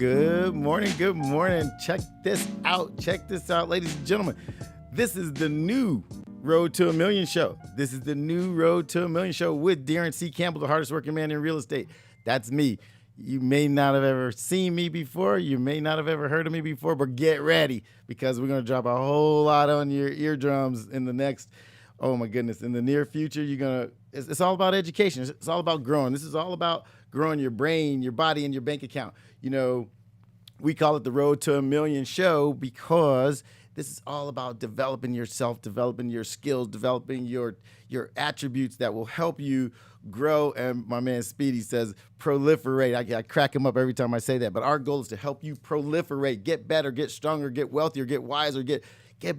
Good morning. Good morning. Check this out. Check this out, ladies and gentlemen. This is the new Road to a Million show. This is the new Road to a Million show with Daron C. Campbell, the hardest working man in real estate. That's me. You may not have ever seen me before. You may not have ever heard of me before, but get ready because we're going to drop a whole lot on your eardrums in the next, oh my goodness, in the near future. It's all about education. It's all about growing. This is all about growing your brain, your body, and your bank account. You know, we call it the Road to a Million show because this is all about developing yourself, developing your skills, developing your attributes that will help you grow. And my man Speedy says proliferate. I crack him up every time I say that. But our goal is to help you proliferate, get better, get stronger, get wealthier, get wiser, get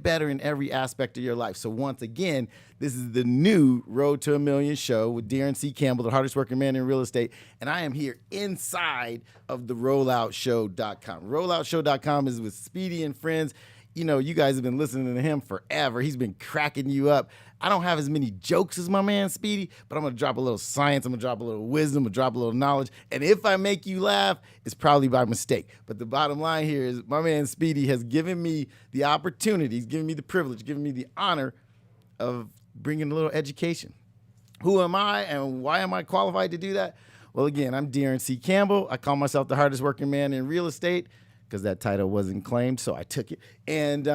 better in every aspect of your life. So once again, this is the new Road to a Million show with Daron C. Campbell, the hardest working man in real estate. And I am here inside of the rolloutshow.com. Rolloutshow.com is with Speedy and friends. You know, you guys have been listening to him forever. He's been cracking you up. I don't have as many jokes as my man Speedy, but I'm going to drop a little science. I'm going to drop a little wisdom. I'm going to drop a little knowledge. And if I make you laugh, it's probably by mistake. But the bottom line here is my man Speedy has given me the opportunity, he's given me the privilege, given me the honor of bringing a little education. Who am I and why am I qualified to do that? Well, again, I'm Daron C. Campbell. I call myself the hardest working man in real estate, because that title wasn't claimed, so I took it. And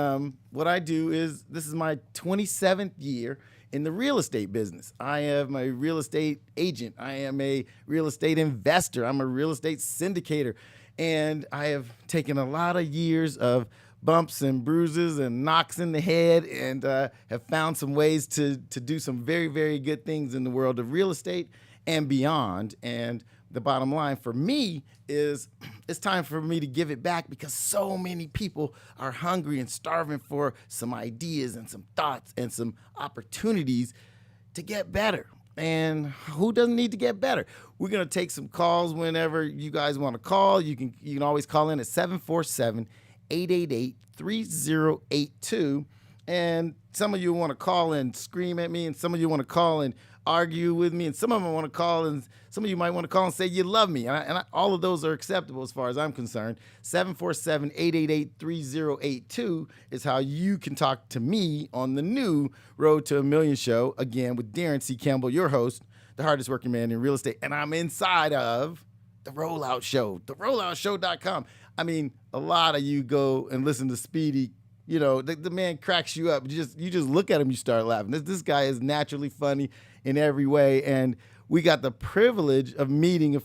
what I do is, this is my 27th year in the real estate business. I am a real estate agent. I am a real estate investor. I'm a real estate syndicator. And I have taken a lot of years of bumps and bruises and knocks in the head and have found some ways to do some very, very good things in the world of real estate and beyond. And the bottom line for me is it's time for me to give it back because so many people are hungry and starving for some ideas and some thoughts and some opportunities to get better. And who doesn't need to get better? We're going to take some calls whenever you guys want to call. You can always call in at 747-888-3082. And some of you want to call and scream at me, and some of you want to call and argue with me, and some of them want to call, and some of you might want to call and say you love me. And all of those are acceptable as far as I'm concerned. 747-888-3082 is how you can talk to me on the new Road to a Million show, again, with Daron C. Campbell, your host, the hardest working man in real estate. And I'm inside of the Rollout Show, the rolloutshow.com. I mean, a lot of you go and listen to Speedy. You know, the man cracks you up. You just look at him, you start laughing. This guy is naturally funny in every way. And we got the privilege of meeting a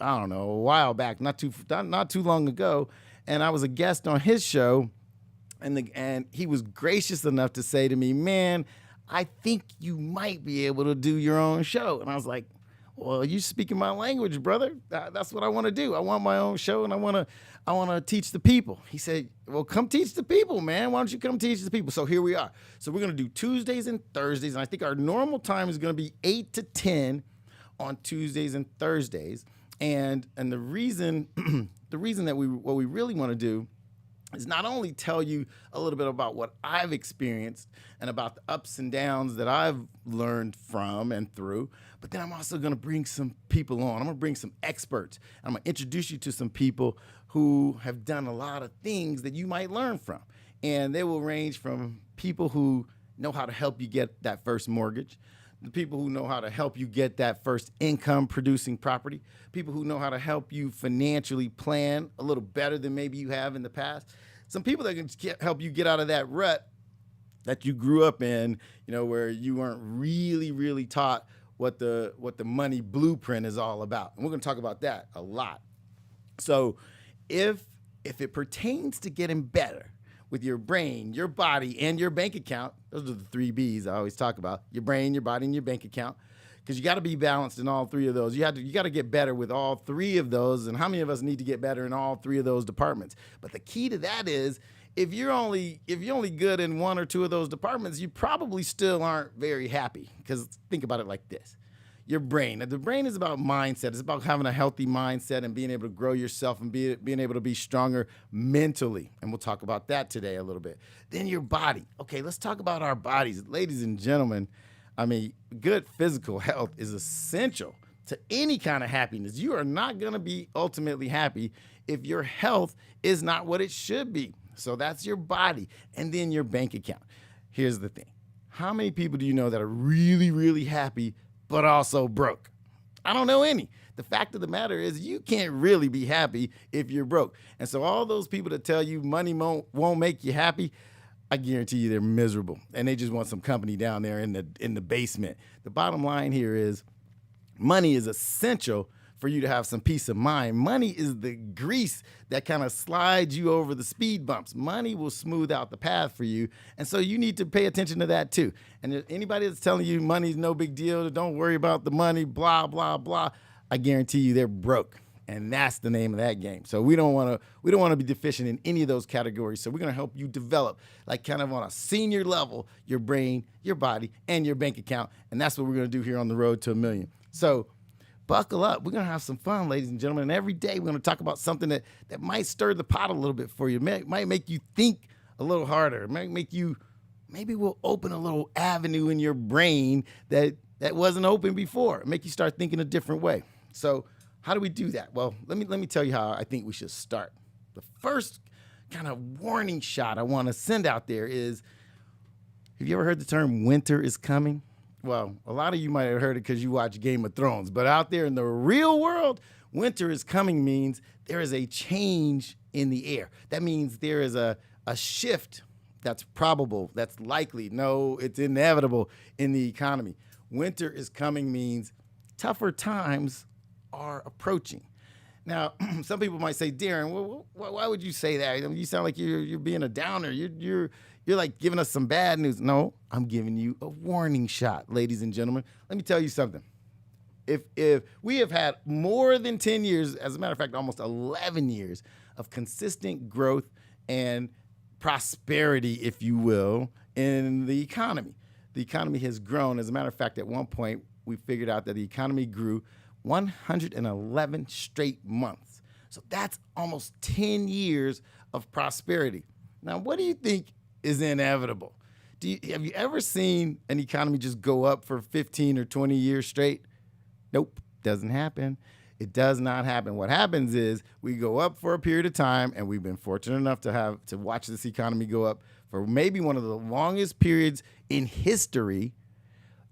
while back, not too long ago. And I was a guest on his show. And he was gracious enough to say to me, man, I think you might be able to do your own show. And I was like, well, you speaking my language, brother. That's what I want to do. I want my own show, and I want to teach the people. He said, well, come teach the people, man. Why don't you come teach the people? So here we are. So we're going to do Tuesdays and Thursdays, and I think our normal time is going to be 8 to 10 on Tuesdays and Thursdays. And the reason that what we really want to do is not only tell you a little bit about what I've experienced and about the ups and downs that I've learned from and through, but then I'm also going to bring some people on. I'm going to bring some experts. I'm going to introduce you to some people who have done a lot of things that you might learn from. And they will range from people who know how to help you get that first mortgage, the people who know how to help you get that first income producing property, people who know how to help you financially plan a little better than maybe you have in the past, some people that can help you get out of that rut that you grew up in, you know, where you weren't really, really taught what the money blueprint is all about. And we're going to talk about that a lot. So if it pertains to getting better with your brain, your body, and your bank account, those are the 3 B's I always talk about: your brain, your body, and your bank account, because you got to be balanced in all 3 of those. You got to get better with all 3 of those. And how many of us need to get better in all 3 of those departments? But the key to that is, if you're only good in 1 or 2 of those departments, you probably still aren't very happy. Because think about it like this. Your brain. Now, the brain is about mindset. It's about having a healthy mindset and being able to grow yourself and being able to be stronger mentally. And we'll talk about that today a little bit. Then your body. Okay, let's talk about our bodies. Ladies and gentlemen, I mean, good physical health is essential to any kind of happiness. You are not going to be ultimately happy if your health is not what it should be. So that's your body, and then your bank account. Here's the thing. How many people do you know that are really, really happy, but also broke? I don't know any. The fact of the matter is you can't really be happy if you're broke. And so all those people that tell you money won't make you happy, I guarantee you they're miserable. And they just want some company down there in the basement. The bottom line here is money is essential for you to have some peace of mind. Money is the grease that kind of slides you over the speed bumps. Money will smooth out the path for you. And so you need to pay attention to that too. And anybody that's telling you money's no big deal, don't worry about the money, blah, blah, blah, I guarantee you they're broke. And that's the name of that game. So we don't want to be deficient in any of those categories. So we're going to help you develop, like kind of on a senior level, your brain, your body, and your bank account. And that's what we're going to do here on the road to $1 million. So buckle up. We're going to have some fun, ladies and gentlemen. And every day we're going to talk about something that might stir the pot a little bit for you. Might make you think a little harder. It might make you, maybe we'll open a little avenue in your brain that wasn't open before. Make you start thinking a different way. So how do we do that? Well, let me tell you how I think we should start. The first kind of warning shot I want to send out there is, have you ever heard the term winter is coming? Well, a lot of you might have heard it because you watch Game of Thrones, but out there in the real world, winter is coming means there is a change in the air. That means there is a shift that's probable, that's likely. No, it's inevitable in the economy. Winter is coming means tougher times are approaching. Now, some people might say, Daron, why would you say that? I mean, you sound like you're being a downer. You're like giving us some bad news. No, I'm giving you a warning shot, ladies and gentlemen. Let me tell you something. If we have had more than 10 years, as a matter of fact, almost 11 years of consistent growth and prosperity, if you will, in the economy. The economy has grown. As a matter of fact, at one point, we figured out that the economy grew 111 straight months. So that's almost 10 years of prosperity. Now, what do you think is inevitable? Have you ever seen an economy just go up for 15 or 20 years straight? Nope, doesn't happen. It does not happen. What happens is we go up for a period of time, and we've been fortunate enough to watch this economy go up for maybe one of the longest periods in history.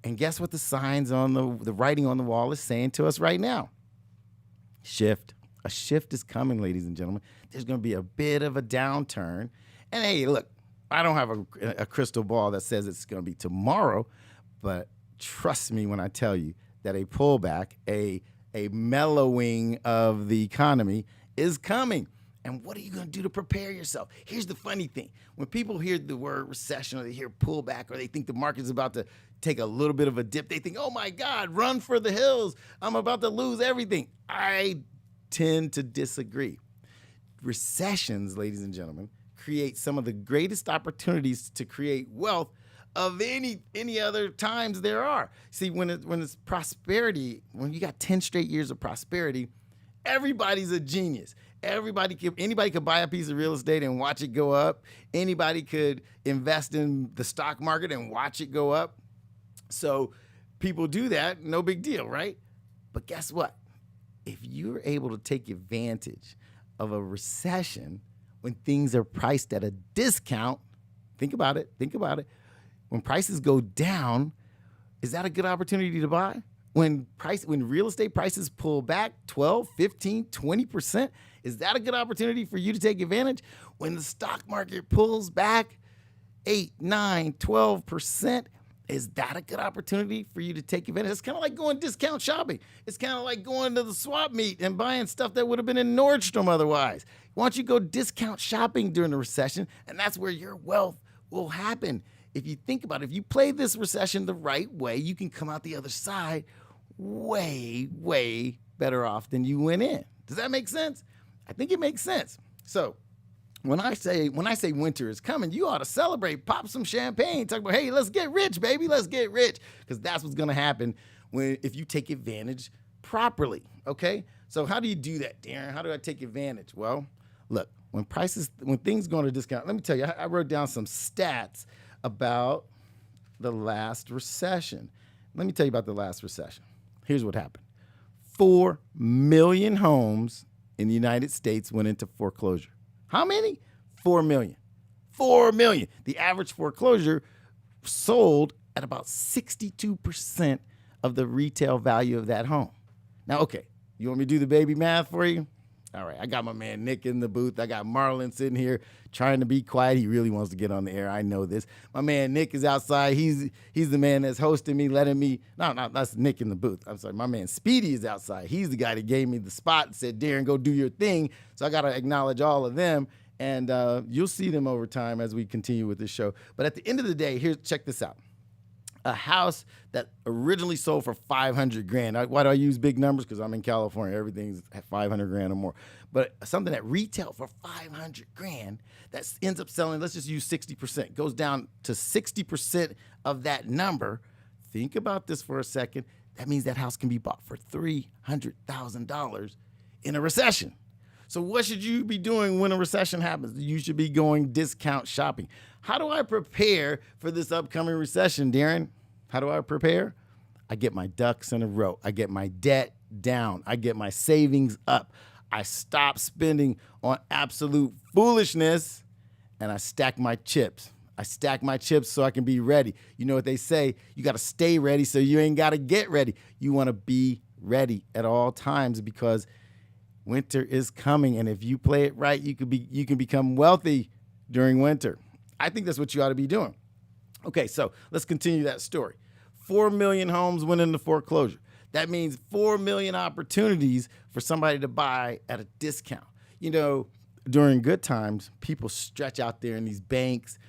And guess what the signs on the writing on the wall is saying to us right now? Shift. A shift is coming, ladies and gentlemen. There's going to be a bit of a downturn. And hey, look, I don't have a crystal ball that says it's going to be tomorrow, but trust me when I tell you that a pullback, a mellowing of the economy is coming. And what are you going to do to prepare yourself? Here's the funny thing. When people hear the word recession or they hear pullback or they think the market's about to take a little bit of a dip, they think, oh my God, run for the hills. I'm about to lose everything. I tend to disagree. Recessions, ladies and gentlemen, create some of the greatest opportunities to create wealth of any other times there are. See, when it's prosperity, when you got 10 straight years of prosperity, everybody's a genius. Anybody could buy a piece of real estate and watch it go up. Anybody could invest in the stock market and watch it go up. So people do that, no big deal, right? But guess what? If you're able to take advantage of a recession when things are priced at a discount, think about it. When prices go down, is that a good opportunity to buy? When real estate prices pull back 12, 15, 20%, is that a good opportunity for you to take advantage? When the stock market pulls back 8, 9, 12%, is that a good opportunity for you to take advantage? It's kind of like going discount shopping. It's kind of like going to the swap meet and buying stuff that would have been in Nordstrom otherwise. Why don't you go discount shopping during the recession, and that's where your wealth will happen. If you think about it, if you play this recession the right way, you can come out the other side way, way better off than you went in. Does that make sense? I think it makes sense. So when I say winter is coming, you ought to celebrate, pop some champagne, talk about, hey, let's get rich, baby, let's get rich, because that's what's going to happen if you take advantage properly, okay? So how do you do that, Daron? How do I take advantage? Well, look, when things go on a discount, let me tell you, I wrote down some stats about the last recession. Let me tell you about the last recession. Here's what happened. 4 million homes in the United States went into foreclosure. How many? 4 million. 4 million. The average foreclosure sold at about 62% of the retail value of that home. Now, okay, you want me to do the baby math for you? All right, I got my man Nick in the booth. I got Marlon sitting here trying to be quiet. He really wants to get on the air. I know this. My man Nick is outside. He's the man that's hosting me, letting me. No, that's Nick in the booth. I'm sorry. My man Speedy is outside. He's the guy that gave me the spot and said, Daron, go do your thing. So I got to acknowledge all of them. And you'll see them over time as we continue with this show. But at the end of the day, check this out. A house that originally sold for $500,000. Why do I use big numbers? Because I'm in California. Everything's at $500,000 or more. But something that retailed for $500,000 that ends up selling, let's just use 60%, goes down to 60% of that number. Think about this for a second. That means that house can be bought for $300,000 in a recession. So what should you be doing when a recession happens? You should be going discount shopping. How do I prepare for this upcoming recession, Daron? How do I prepare? I get my ducks in a row. I get my debt down. I get my savings up. I stop spending on absolute foolishness, and I stack my chips. I stack my chips so I can be ready. You know what they say? You got to stay ready so you ain't got to get ready. You want to be ready at all times because winter is coming, and if you play it right, you can become wealthy during winter. I think that's what you ought to be doing. Okay, so let's continue that story. 4 million homes went into foreclosure. That means 4 million opportunities for somebody to buy at a discount. You know, during good times, people stretch out there in these banks,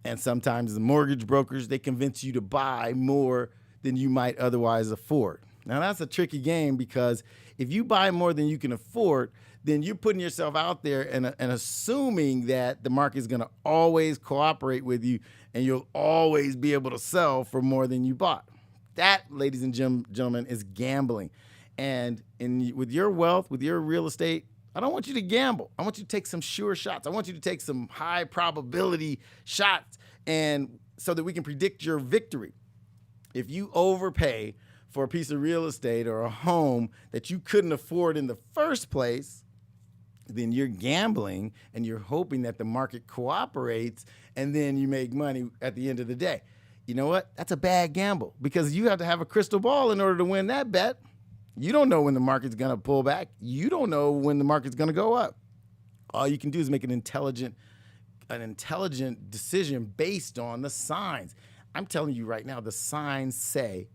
and sometimes the mortgage brokers, they convince you to buy more than you might otherwise afford. Now, that's a tricky game because if you buy more than you can afford, then you're putting yourself out there and assuming that the market is going to always cooperate with you and you'll always be able to sell for more than you bought. That, ladies and gentlemen, is gambling. And with your wealth, with your real estate, I don't want you to gamble. I want you to take some sure shots. I want you to take some high probability shots, and so that we can predict your victory. If you overpay for a piece of real estate or a home that you couldn't afford in the first place, then you're gambling and you're hoping that the market cooperates and then you make money at the end of the day. You know what? That's a bad gamble because you have to have a crystal ball in order to win that bet. You don't know when the market's going to pull back. You don't know when the market's going to go up. All you can do is make an intelligent decision based on the signs. I'm telling you right now, the signs say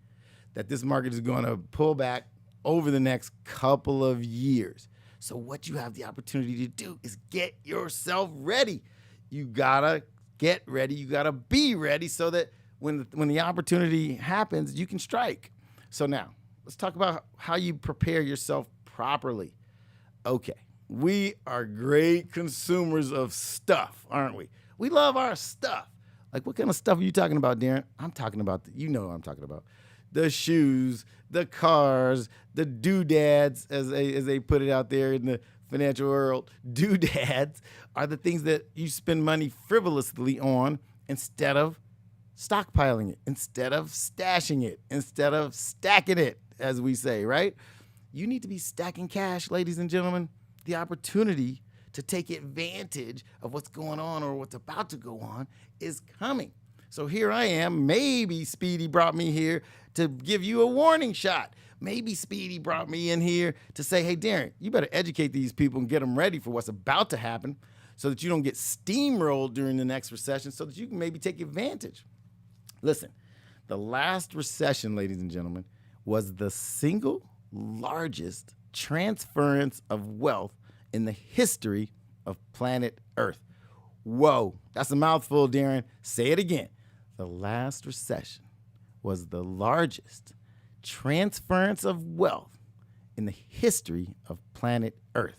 that this market is going to pull back over the next couple of years. So what you have the opportunity to do is get yourself ready. You gotta get ready. You gotta be ready so that when the opportunity happens, you can strike. So now let's talk about how you prepare yourself properly. Okay, we are great consumers of stuff, aren't we? We love our stuff. Like, what kind of stuff are you talking about, Daron? I'm talking about, you know what I'm talking about. The shoes, the cars, the doodads, as they put it out there in the financial world. Doodads are the things that you spend money frivolously on instead of stockpiling it, instead of stashing it, instead of stacking it, as we say, right? You need to be stacking cash, ladies and gentlemen. The opportunity to take advantage of what's going on or what's about to go on is coming. So here I am. Maybe Speedy brought me here to give you a warning shot. Maybe Speedy brought me in here to say, hey, Daron, you better educate these people and get them ready for what's about to happen so that you don't get steamrolled during the next recession so that you can maybe take advantage. Listen, the last recession, ladies and gentlemen, was the single largest transference of wealth in the history of planet Earth. Whoa, that's a mouthful, Daron. Say it again. The last recession was the largest transference of wealth in the history of planet Earth.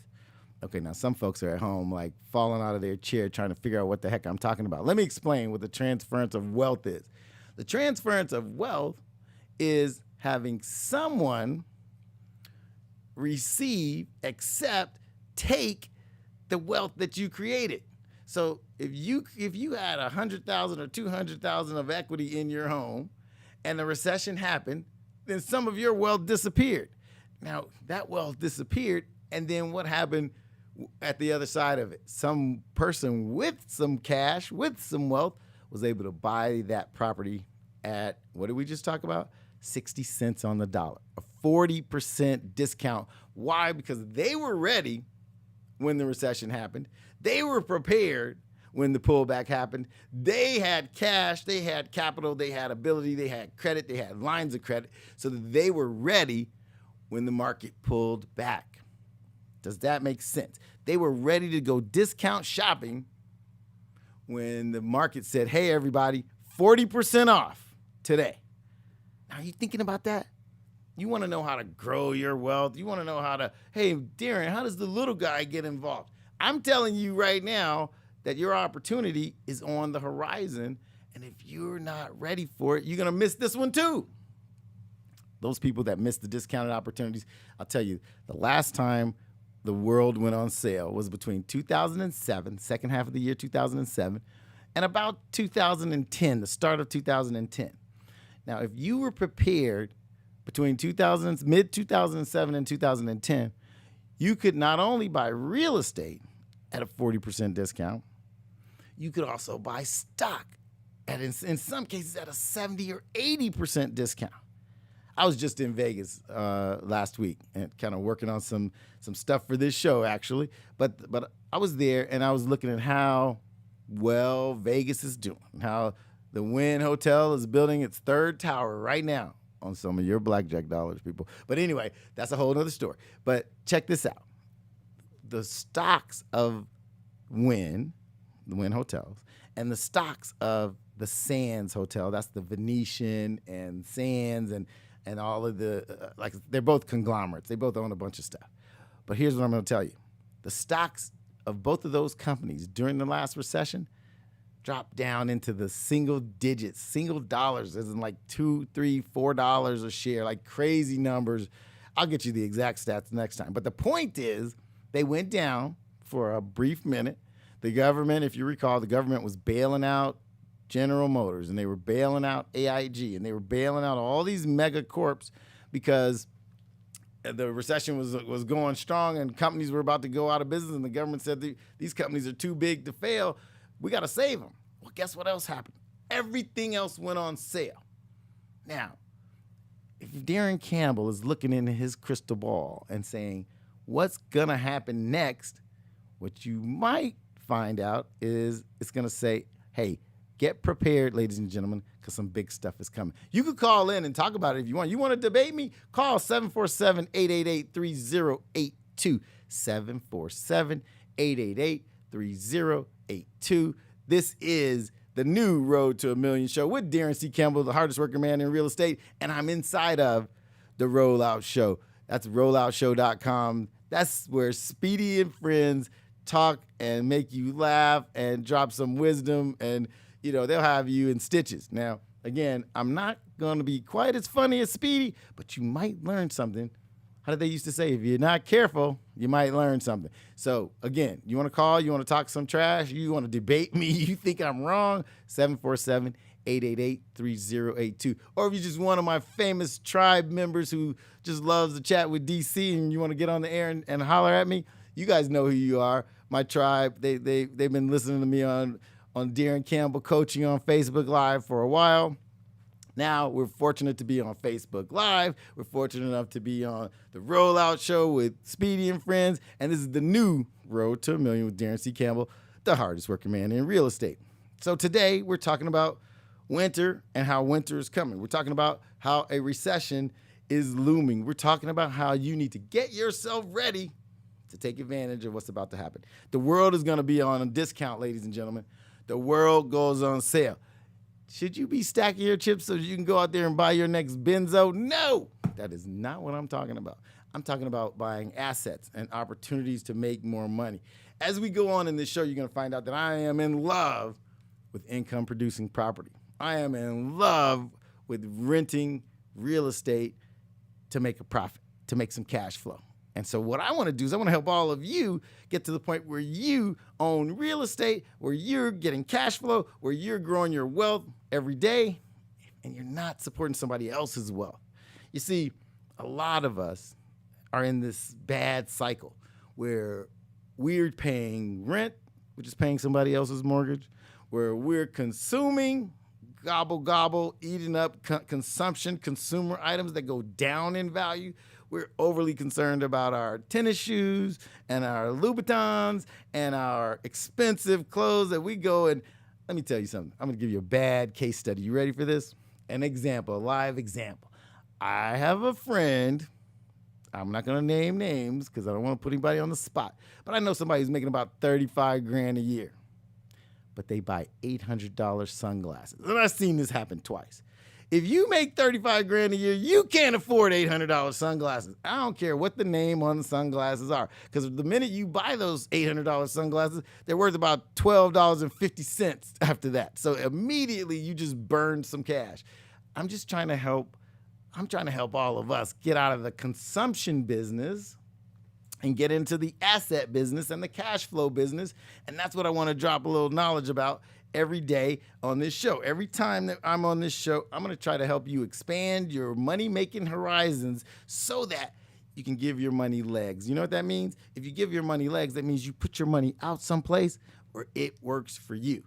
Okay, now some folks are at home like falling out of their chair trying to figure out what the heck I'm talking about. Let me explain what the transference of wealth is. The transference of wealth is having someone receive, accept, take the wealth that you created. So if you had 100,000 or 200,000 of equity in your home and the recession happened, then some of your wealth disappeared. Now, that wealth disappeared And then what happened at the other side of it? Some person with some cash, with some wealth, was able to buy that property at, what did we just talk about? 60 cents on the dollar, a 40% discount. Why? Because they were ready when the recession happened. They were prepared when the pullback happened. They had cash, they had capital, they had ability, they had credit, they had lines of credit, so that they were ready when the market pulled back. Does that make sense? They were ready to go discount shopping when the market said, hey, everybody, 40% off today. Now, are you thinking about that? You want to know how to grow your wealth. You want to know how to, hey, Daron, how does the little guy get involved? I'm telling you right now that your opportunity is on the horizon. And if you're not ready for it, you're going to miss this one too. Those people that miss the discounted opportunities, I'll tell you, the last time the world went on sale was between 2007, second half of the year 2007, and about 2010, the start of 2010. Now, if you were prepared between mid-2007 and 2010, you could not only buy real estate at a 40% discount, you could also buy stock at, in some cases, at a 70 or 80% discount. I was just in Vegas last week and kind of working on some stuff for this show, actually. But I was there and I was looking at how well Vegas is doing, how the Wynn Hotel is building its third tower right now on some of your blackjack dollars, people. But anyway, that's a whole other story. But check this out. The stocks of Wynn, the Wynn Hotels, and the stocks of the Sands Hotel, that's the Venetian and Sands and all of the, like, they're both conglomerates. They both own a bunch of stuff. But here's what I'm going to tell you. The stocks of both of those companies during the last recession dropped down into the single digits, single dollars, as in like $2, $3, $4 a share, like crazy numbers. I'll get you the exact stats next time. But the point is, they went down for a brief minute. The government, if you recall, the government was bailing out General Motors, and they were bailing out AIG, and they were bailing out all these mega corps because the recession was going strong and companies were about to go out of business, and the government said these companies are too big to fail. We got to save them. Well, guess what else happened? Everything else went on sale. Now, if Daron Campbell is looking into his crystal ball and saying, what's going to happen next, what you might find out is it's going to say, hey, get prepared, ladies and gentlemen, because some big stuff is coming. You could call in and talk about it if you want. You want to debate me? Call 747-888-3082. 747-888-3082. This is the new Road to a Million show with Daron C. Campbell, the hardest working man in real estate, and I'm inside of the Rollout Show. That's rolloutshow.com. That's where Speedy and friends talk and make you laugh and drop some wisdom, and they'll have you in stitches. Now, again, I'm not going to be quite as funny as Speedy, but you might learn something. How did they used to say? If you're not careful, you might learn something. So, again, you want to call, you want to talk some trash, you want to debate me, you think I'm wrong, 747-888-3082. Or if you're just one of my famous tribe members who just loves to chat with DC and you want to get on the air and holler at me, you guys know who you are. My tribe, they've been listening to me on Daron Campbell Coaching on Facebook Live for a while. Now we're fortunate to be on Facebook Live. We're fortunate enough to be on the Rollout Show with Speedy and friends. And this is the new Road to a Million with Daron C. Campbell, the hardest working man in real estate. So today we're talking about winter and how winter is coming. We're talking about how a recession is looming. We're talking about how you need to get yourself ready to take advantage of what's about to happen. The world is going to be on a discount, ladies and gentlemen. The world goes on sale. Should you be stacking your chips so you can go out there and buy your next benzo? No, that is not what I'm talking about. I'm talking about buying assets and opportunities to make more money. As we go on in this show, you're going to find out that I am in love with income-producing property. I am in love with renting real estate to make a profit, to make some cash flow. And so what I want to do is I want to help all of you get to the point where you own real estate, where you're getting cash flow, where you're growing your wealth every day, and you're not supporting somebody else's wealth. You see, a lot of us are in this bad cycle where we're paying rent, which is paying somebody else's mortgage, where we're consuming, gobble, eating up consumer items that go down in value. We're overly concerned about our tennis shoes and our Louboutins and our expensive clothes that we go and let me tell you something. I'm going to give you a bad case study. You ready for this? An example, a live example. I have a friend. I'm not going to name names because I don't want to put anybody on the spot. But I know somebody who's making about $35,000 a year. But they buy $800 sunglasses. And I've seen this happen twice. If you make $35,000 a year, you can't afford $800 sunglasses. I don't care what the name on the sunglasses are. Because the minute you buy those $800 sunglasses, they're worth about $12.50 after that. So immediately you just burn some cash. I'm trying to help all of us get out of the consumption business and get into the asset business and the cash flow business. And that's what I want to drop a little knowledge about every day on this show. Every time that I'm on this show, I'm going to try to help you expand your money-making horizons so that you can give your money legs. You know what that means? If you give your money legs, that means you put your money out someplace where it works for you,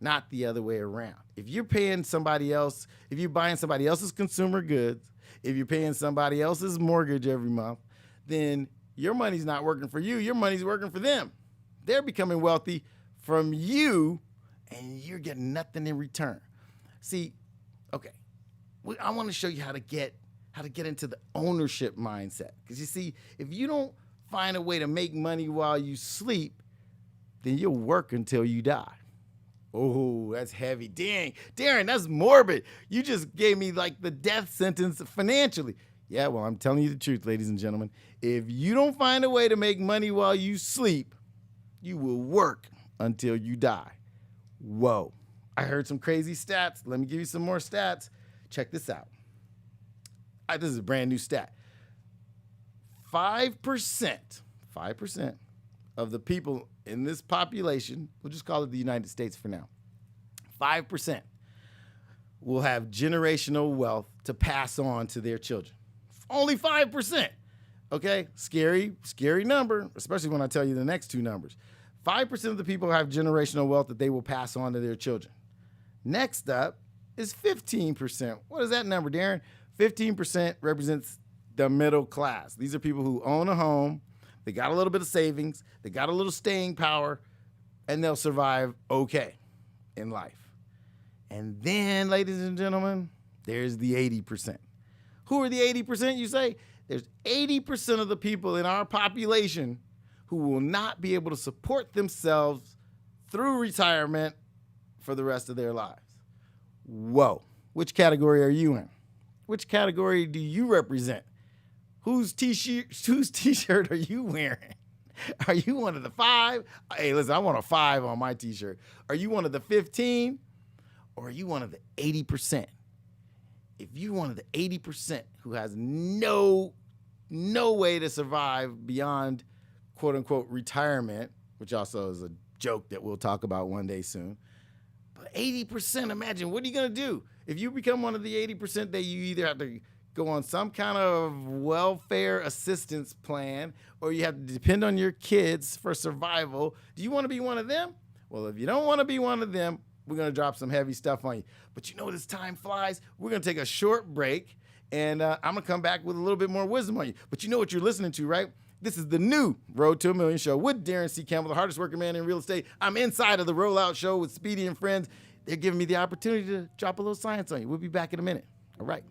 not the other way around. If you're paying somebody else, if you're buying somebody else's consumer goods, if you're paying somebody else's mortgage every month, then your money's not working for you. Your money's working for them. They're becoming wealthy from you, and you're getting nothing in return. See, okay, I want to show you how to get into the ownership mindset. Because you see, if you don't find a way to make money while you sleep, then you'll work until you die. Oh, that's heavy. Dang, Daron, that's morbid. You just gave me like the death sentence financially. Yeah, well, I'm telling you the truth, ladies and gentlemen. If you don't find a way to make money while you sleep, you will work until you die. Whoa. I heard some crazy stats. Let me give you some more stats. Check this out. This is a brand new stat. 5% of the people in this population, we'll just call it the United States for now, 5% will have generational wealth to pass on to their children. Only 5%. Okay? Scary number, especially when I tell you the next two numbers. 5% of the people have generational wealth that they will pass on to their children. Next up is 15%. What is that number, Daron? 15% represents the middle class. These are people who own a home, they got a little bit of savings, they got a little staying power, and they'll survive okay in life. And then, ladies and gentlemen, there's the 80%. Who are the 80%, you say? There's 80% of the people in our population who will not be able to support themselves through retirement for the rest of their lives. Whoa. Which category are you in? Which category do you represent? Whose t-shirt are you wearing? Are you one of the 5? Hey, listen, I want a 5 on my t-shirt. Are you one of the 15? Or are you one of the 80%? If you're one of the 80% who has no way to survive beyond quote-unquote retirement, which also is a joke that we'll talk about one day soon, but 80%, imagine, what are you going to do? If you become one of the 80%, that you either have to go on some kind of welfare assistance plan or you have to depend on your kids for survival. Do you want to be one of them? Well, if you don't want to be one of them, we're going to drop some heavy stuff on you. But you know, as time flies, we're going to take a short break, and I'm going to come back with a little bit more wisdom on you. But you know what you're listening to, right? This is the new Road to a Million show with Daron C. Campbell, the hardest working man in real estate. I'm inside of the Rollout Show with Speedy and friends. They're giving me the opportunity to drop a little science on you. We'll be back in a minute. All right.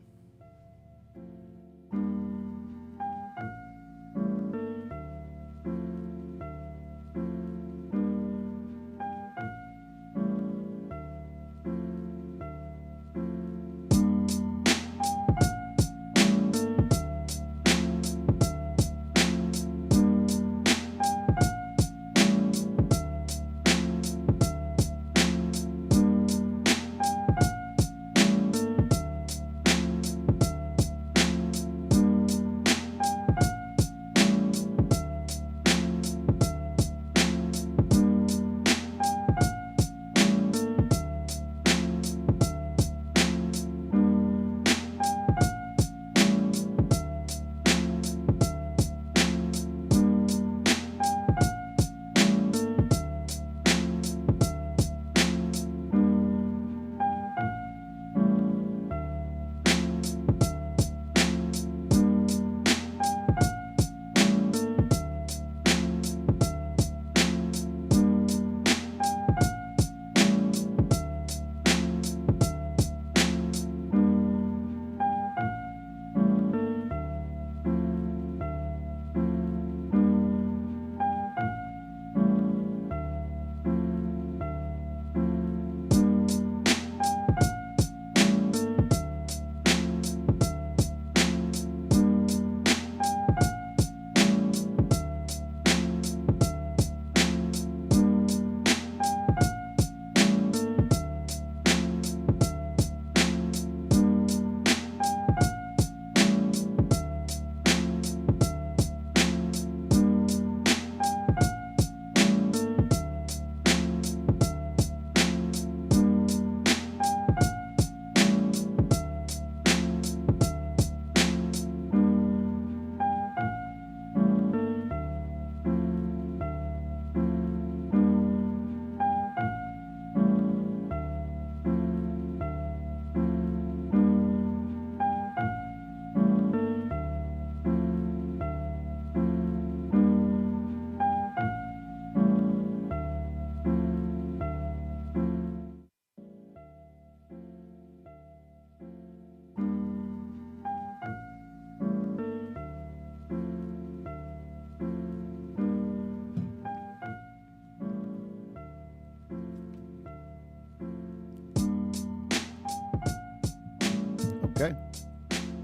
Okay.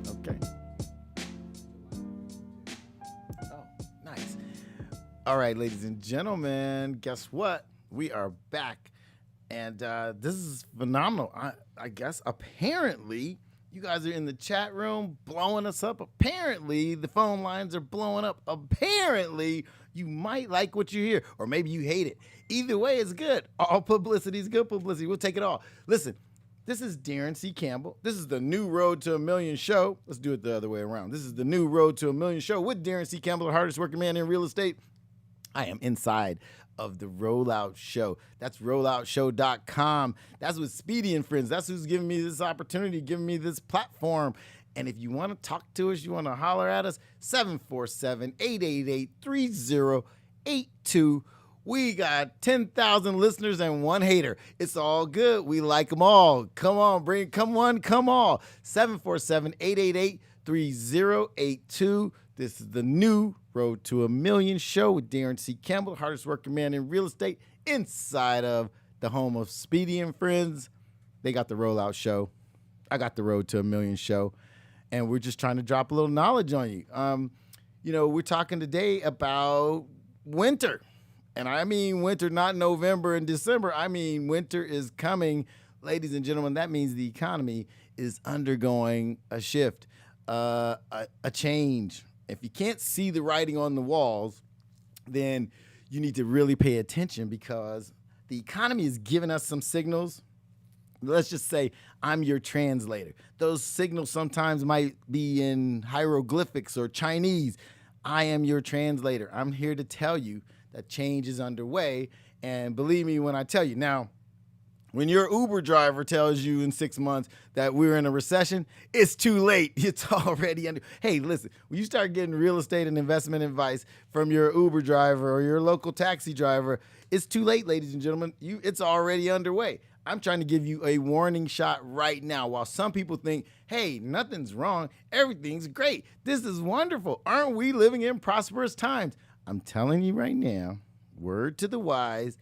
Okay. Oh, nice. All right, ladies and gentlemen, guess what? We are back. And this is phenomenal. I guess apparently you guys are in the chat room blowing us up. Apparently the phone lines are blowing up. Apparently you might like what you hear, or maybe you hate it. Either way, it's good. All publicity is good publicity. We'll take it all. Listen, this is Daron C. Campbell. This is the new Road to a Million show. Let's do it the other way around. This is the new Road to a Million show with Daron C. Campbell, the hardest working man in real estate. I am inside of the Rollout Show. That's rolloutshow.com. That's with Speedy and Friends. That's who's giving me this opportunity, giving me this platform. And if you want to talk to us, you want to holler at us, 747-888-3082. We got 10,000 listeners and one hater. It's all good. We like them all. Come on, come one, come all. 747-888-3082. This is the new Road to a Million show with Daron C. Campbell, hardest working man in real estate, inside of the home of Speedy and Friends. They got the Rollout Show. I got the Road to a Million show. And we're just trying to drop a little knowledge on you. We're talking today about winter. And I mean winter, not November and December. I mean winter is coming. Ladies and gentlemen, that means the economy is undergoing a shift, a change. If you can't see the writing on the walls, then you need to really pay attention, because the economy is giving us some signals. Let's just say I'm your translator. Those signals sometimes might be in hieroglyphics or Chinese. I am your translator. I'm here to tell you that change is underway. And believe me when I tell you. Now, when your Uber driver tells you in 6 months that we're in a recession, it's too late. It's already under. Hey, listen, when you start getting real estate and investment advice from your Uber driver or your local taxi driver, it's too late, ladies and gentlemen. It's already underway. I'm trying to give you a warning shot right now. While some people think, hey, nothing's wrong, everything's great, this is wonderful, aren't we living in prosperous times? I'm telling you right now, word to the wise,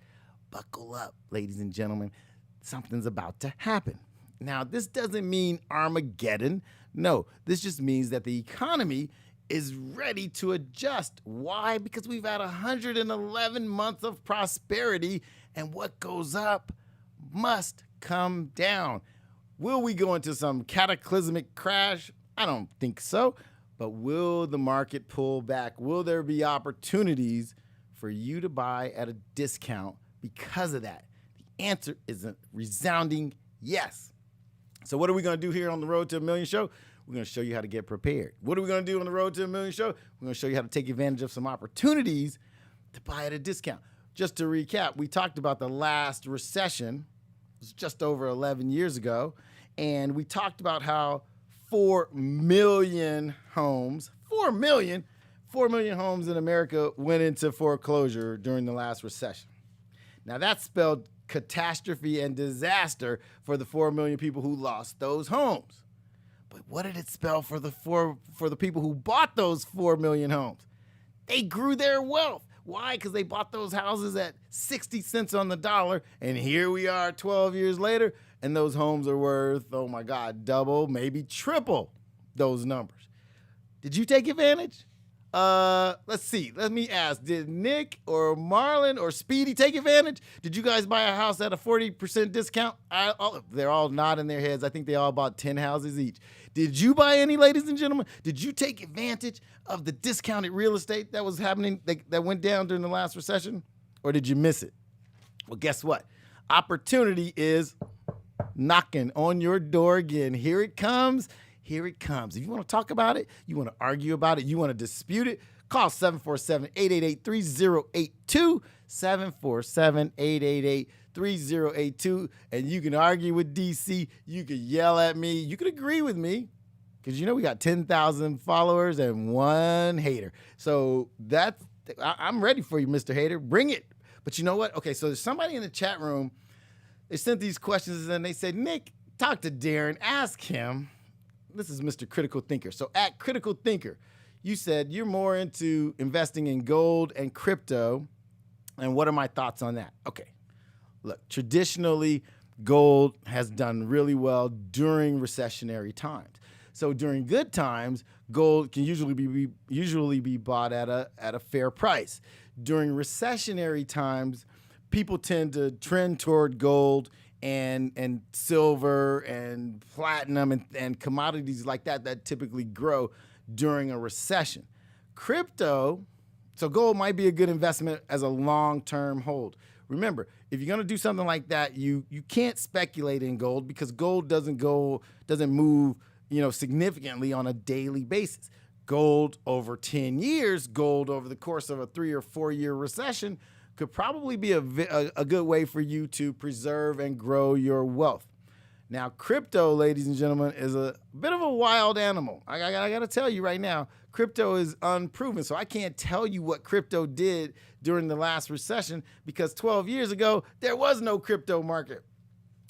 buckle up, ladies and gentlemen. Something's about to happen. Now, this doesn't mean Armageddon. No, this just means that the economy is ready to adjust. Why? Because we've had 111 months of prosperity, and what goes up must come down. Will we go into some cataclysmic crash? I don't think so. But will the market pull back? Will there be opportunities for you to buy at a discount because of that? Answer is a resounding yes. So what are we going to do here on the Road to a Million show? We're going to show you how to get prepared. What are we going to do on the Road to a Million show? We're going to show you how to take advantage of some opportunities to buy at a discount. Just to recap, we talked about the last recession. It was just over 11 years ago. And we talked about how 4 million homes in America went into foreclosure during the last recession. Now that spelled catastrophe and disaster for the 4 million people who lost those homes. But what did it spell for the people who bought those 4 million homes? They grew their wealth. Why? Because they bought those houses at 60 cents on the dollar, and here we are 12 years later, and those homes are worth, oh my God, double, maybe triple those numbers. Did you take advantage? Let's see. Let me ask. Did Nick or Marlon or Speedy take advantage? Did you guys buy a house at a 40% discount? They're all nodding their heads. I think they all bought 10 houses each. Did you buy any, ladies and gentlemen? Did you take advantage of the discounted real estate that was happening, that went down during the last recession? Or did you miss it? Well, guess what? Opportunity is knocking on your door again. Here it comes. Here it comes. If you want to talk about it, you want to argue about it, you want to dispute it, call 747-888-3082, 747-888-3082, and you can argue with DC, you can yell at me, you can agree with me, because we got 10,000 followers and one hater. So I'm ready for you, Mr. Hater. Bring it. But you know what? Okay, so there's somebody in the chat room, they sent these questions, and they said, Nick, talk to Daron, ask him. This is Mr. Critical Thinker. So at Critical Thinker, you said you're more into investing in gold and crypto. And what are my thoughts on that? Okay. Look, traditionally, gold has done really well during recessionary times. So during good times, gold can usually be bought at a fair price. During recessionary times, people tend to trend toward gold and silver and platinum and commodities like that typically grow during a recession. Crypto, so gold might be a good investment as a long-term hold. Remember, if you're going to do something like that, you can't speculate in gold because gold doesn't move, significantly on a daily basis. Gold over 10 years, gold over the course of a 3 or 4 year recession could probably be a good way for you to preserve and grow your wealth. Now, crypto, ladies and gentlemen, is a bit of a wild animal. I got to tell you right now, crypto is unproven. So I can't tell you what crypto did during the last recession because 12 years ago, there was no crypto market.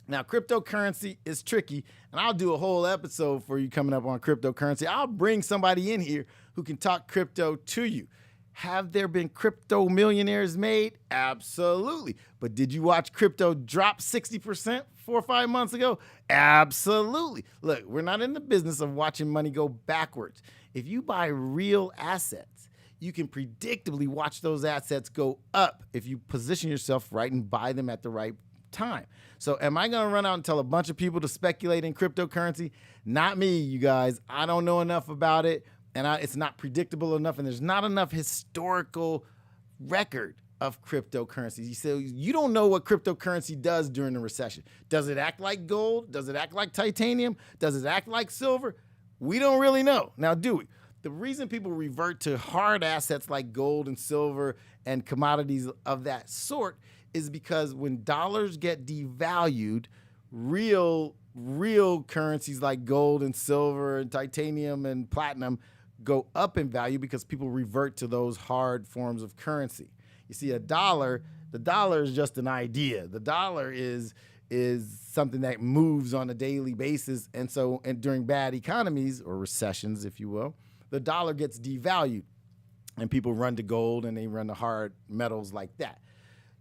Now, cryptocurrency is tricky, and I'll do a whole episode for you coming up on cryptocurrency. I'll bring somebody in here who can talk crypto to you. Have there been crypto millionaires made? Absolutely. But did you watch crypto drop 60% 4 or 5 months ago? Absolutely. Look, we're not in the business of watching money go backwards. If you buy real assets, you can predictably watch those assets go up if you position yourself right and buy them at the right time. So am I going to run out and tell a bunch of people to speculate in cryptocurrency? Not me, you guys. I don't know enough about it. And it's not predictable enough, and there's not enough historical record of cryptocurrency. So you don't know what cryptocurrency does during the recession. Does it act like gold? Does it act like titanium? Does it act like silver? We don't really know. Now, do we? The reason people revert to hard assets like gold and silver and commodities of that sort is because when dollars get devalued, real currencies like gold and silver and titanium and platinum go up in value because people revert to those hard forms of currency. You see, the dollar is just an idea. The dollar is something that moves on a daily basis. And during bad economies or recessions, if you will, the dollar gets devalued and people run to gold and they run to hard metals like that.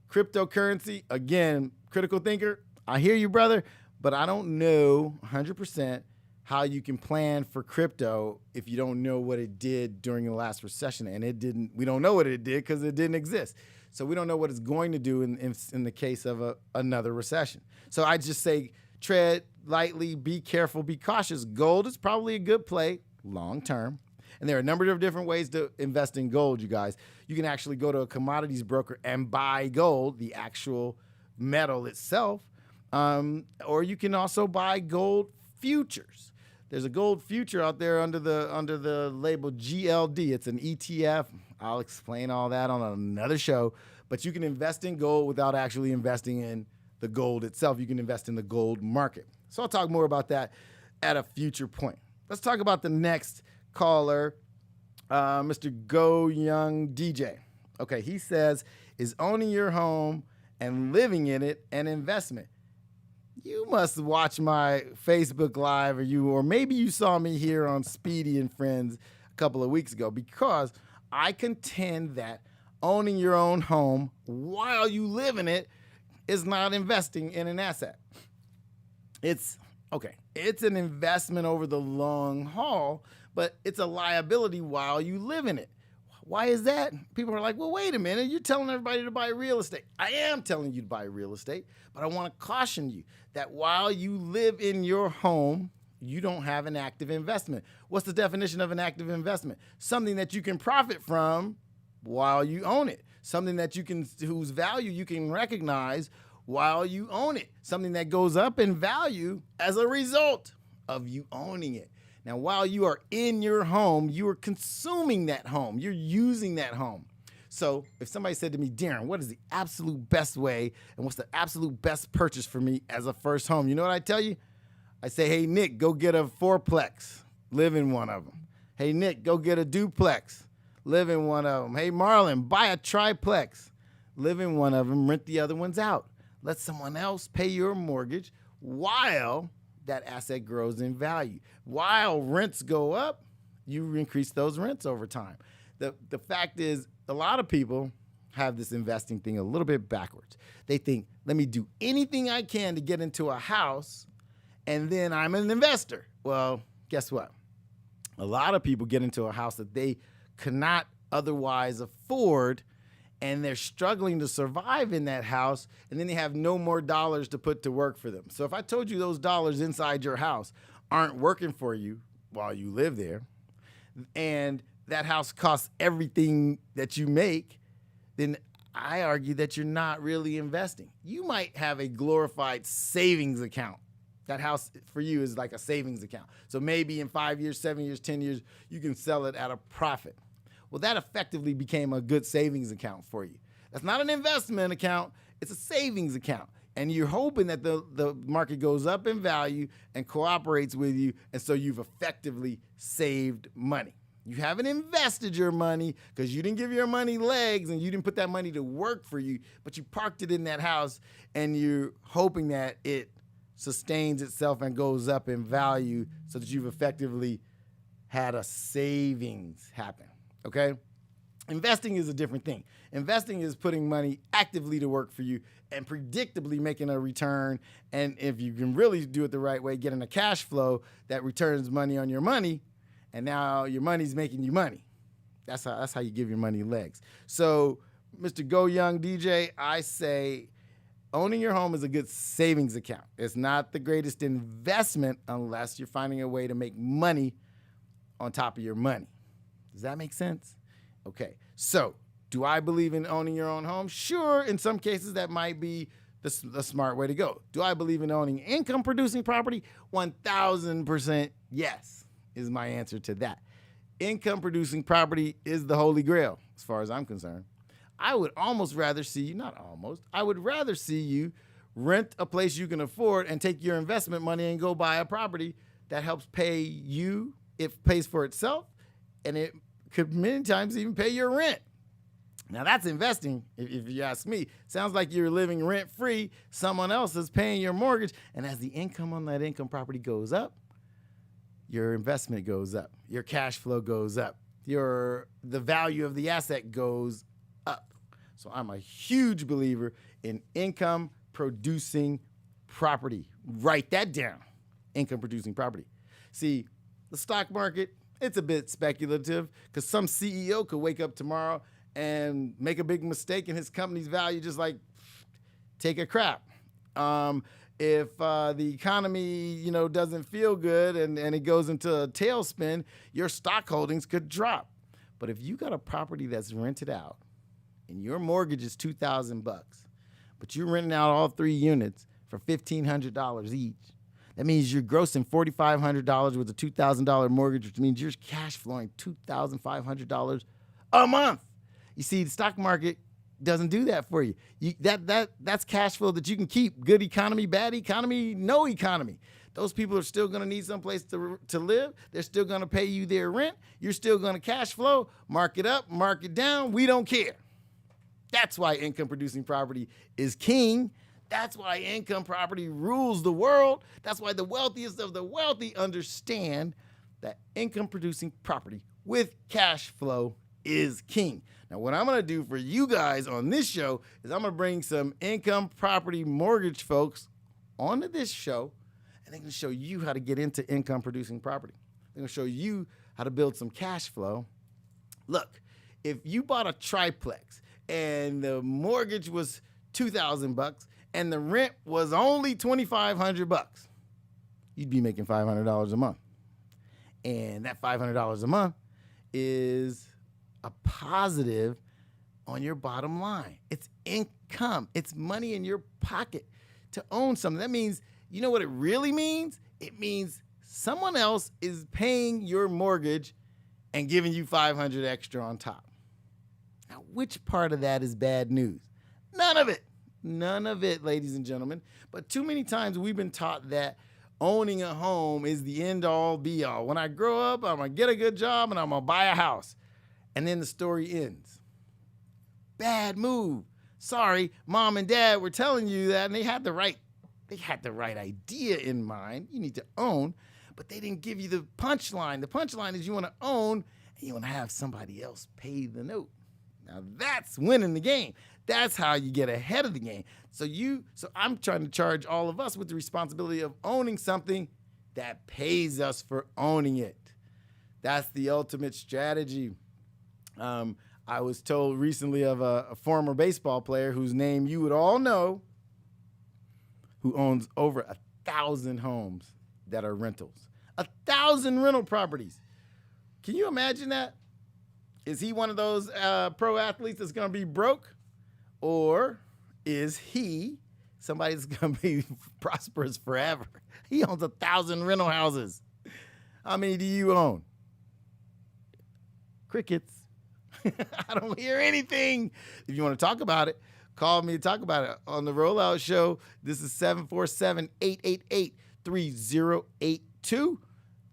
Cryptocurrency, again, critical thinker, I hear you, brother, but I don't know 100% how you can plan for crypto if you don't know what it did during the last recession. And we don't know what it did because it didn't exist. So we don't know what it's going to do in the case of another recession. So I just say tread lightly, be careful, be cautious. Gold is probably a good play long term. And there are a number of different ways to invest in gold, you guys. You can actually go to a commodities broker and buy gold, the actual metal itself. Or you can also buy gold futures. There's a gold future out there under the label GLD. It's an ETF. I'll explain all that on another show. But you can invest in gold without actually investing in the gold itself. You can invest in the gold market. So I'll talk more about that at a future point. Let's talk about the next caller, Mr. Go Young DJ. Okay, he says, is owning your home and living in it an investment? You must watch my Facebook Live or maybe you saw me here on Speedy and Friends a couple of weeks ago, because I contend that owning your own home while you live in it is not investing in an asset. It's an investment over the long haul, but it's a liability while you live in it. Why is that? People are like, well, wait a minute. You're telling everybody to buy real estate. I am telling you to buy real estate, but I want to caution you that while you live in your home, you don't have an active investment. What's the definition of an active investment? Something that you can profit from while you own it. Something that whose value you can recognize while you own it. Something that goes up in value as a result of you owning it. Now, while you are in your home, you are consuming that home. You're using that home. So if somebody said to me, Daron, what is the absolute best way and what's the absolute best purchase for me as a first home? You know what I tell you? I say, hey, Nick, go get a fourplex. Live in one of them. Hey, Nick, go get a duplex. Live in one of them. Hey, Marlon, buy a triplex. Live in one of them. Rent the other ones out. Let someone else pay your mortgage while that asset grows in value. While rents go up, you increase those rents over time. The fact is, a lot of people have this investing thing a little bit backwards. They think, let me do anything I can to get into a house, and then I'm an investor. Well, guess what? A lot of people get into a house that they cannot otherwise afford, and they're struggling to survive in that house, and then they have no more dollars to put to work for them. So if I told you those dollars inside your house aren't working for you while you live there, and that house costs everything that you make, then I argue that you're not really investing. You might have a glorified savings account. That house for you is like a savings account. So maybe in 5 years, 7 years, 10 years, you can sell it at a profit. Well, that effectively became a good savings account for you. That's not an investment account. It's a savings account. And you're hoping that the market goes up in value and cooperates with you, and so you've effectively saved money. You haven't invested your money because you didn't give your money legs and you didn't put that money to work for you, but you parked it in that house and you're hoping that it sustains itself and goes up in value so that you've effectively had a savings happen, okay? Investing is a different thing. Investing is putting money actively to work for you and predictably making a return, and if you can really do it the right way, getting a cash flow that returns money on your money, and now your money's making you money. That's how you give your money legs. So, Mr. Go Young DJ, I say owning your home is a good savings account. It's not the greatest investment unless you're finding a way to make money on top of your money. Does that make sense? Okay, so do I believe in owning your own home? Sure, in some cases that might be the smart way to go. Do I believe in owning income-producing property? 1,000% yes is my answer to that. Income-producing property is the holy grail as far as I'm concerned. I would almost rather see you, not almost, I would rather see you rent a place you can afford and take your investment money and go buy a property that helps pay you, it pays for itself, and it could many times even pay your rent. Now that's investing, if you ask me. Sounds like you're living rent-free, someone else is paying your mortgage, and as the income on that income property goes up, your investment goes up, your cash flow goes up, the value of the asset goes up. So I'm a huge believer in income-producing property. Write that down, income-producing property. See, the stock market, it's a bit speculative because some CEO could wake up tomorrow and make a big mistake and his company's value just like take a crap. If the economy, doesn't feel good and it goes into a tailspin, your stock holdings could drop. But if you got a property that's rented out and your mortgage is $2,000, but you're renting out all 3 units for $1,500 each, that means you're grossing $4,500 with a $2,000 mortgage, which means you're cash flowing $2,500 a month. You see, the stock market doesn't do that for you. That's cash flow that you can keep. Good economy, bad economy, no economy. Those people are still going to need someplace to live. They're still going to pay you their rent. You're still going to cash flow, mark it up, mark it down. We don't care. That's why income-producing property is king. That's why income property rules the world. That's why the wealthiest of the wealthy understand that income-producing property with cash flow is king. Now, what I'm going to do for you guys on this show is I'm going to bring some income property mortgage folks onto this show, and they're going to show you how to get into income producing property. They're going to show you how to build some cash flow. Look, if you bought a triplex and the mortgage was $2,000 and the rent was only $2,500, you'd be making $500 a month. And that $500 a month is a positive on your bottom line. It's income. It's money in your pocket to own something. That means, you know what it really means? It means someone else is paying your mortgage and giving you $500 extra on top. Now, which part of that is bad news? None of it. None of it, ladies and gentlemen. But too many times we've been taught that owning a home is the end-all, be-all. When I grow up, I'm going to get a good job and I'm going to buy a house. And then the story ends. Bad move. Sorry, mom and dad were telling you that, and they had the right idea in mind. You need to own, but they didn't give you the punchline. The punchline is you want to own and you want to have somebody else pay the note. Now that's winning the game. That's how you get ahead of the game. So I'm trying to charge all of us with the responsibility of owning something that pays us for owning it. That's the ultimate strategy. I was told recently of a former baseball player whose name you would all know, who owns over 1,000 homes that are rentals. 1,000 rental properties. Can you imagine that? Is he one of those pro athletes that's going to be broke? Or is he somebody that's going to be prosperous forever? He owns 1,000 rental houses. How many do you own? Crickets. I don't hear anything. If you want to talk about it, call me and talk about it on the Rollout Show. This is 747-888-3082.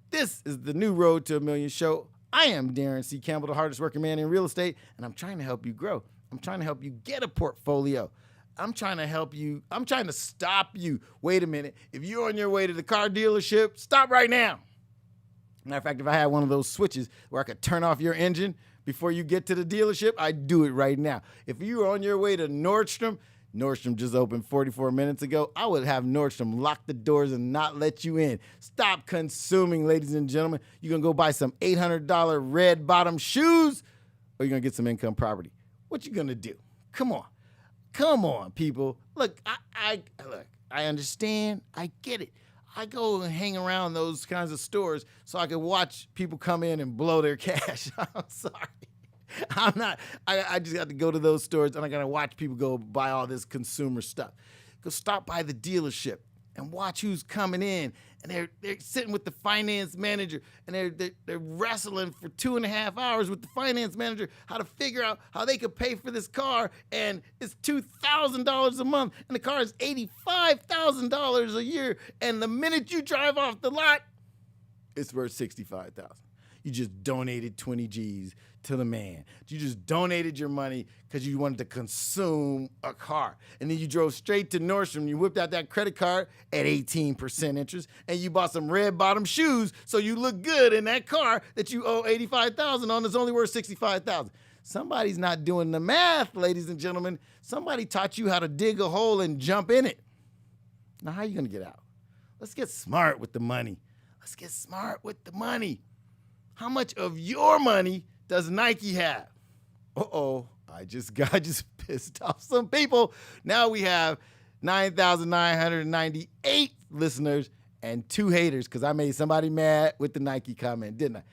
This is the new Road to a Million show. I am Daron C. Campbell, the hardest working man in real estate, and I'm trying to help you grow. I'm trying to help you get a portfolio. I'm trying to stop you. Wait a minute. If you're on your way to the car dealership, stop right now. Matter of fact, if I had one of those switches where I could turn off your engine before you get to the dealership, I'd do it right now. If you were on your way to Nordstrom just opened 44 minutes ago, I would have Nordstrom lock the doors and not let you in. Stop consuming, ladies and gentlemen. You're going to go buy some $800 red bottom shoes, or you're going to get some income property. What you going to do? Come on, people. Look, I understand. I get it. I go and hang around those kinds of stores so I can watch people come in and blow their cash. I'm sorry. I just got to go to those stores and I got to watch people go buy all this consumer stuff. Go stop by the dealership and watch who's coming in. And they're sitting with the finance manager and they're wrestling for 2.5 hours with the finance manager how to figure out how they could pay for this car. And it's $2,000 a month and the car is $85,000 a year. And the minute you drive off the lot, it's worth $65,000. You just donated 20 G's to the man. You just donated your money because you wanted to consume a car. And then you drove straight to Nordstrom. You whipped out that credit card at 18% interest, and you bought some red bottom shoes so you look good in that car that you owe $85,000 on that's only worth $65,000. Somebody's not doing the math, ladies and gentlemen. Somebody taught you how to dig a hole and jump in it. Now, how are you going to get out? Let's get smart with the money. Let's get smart with the money. How much of your money does Nike have? Uh-oh, I just pissed off some people. Now we have 9,998 listeners and 2 haters because I made somebody mad with the Nike comment, didn't I?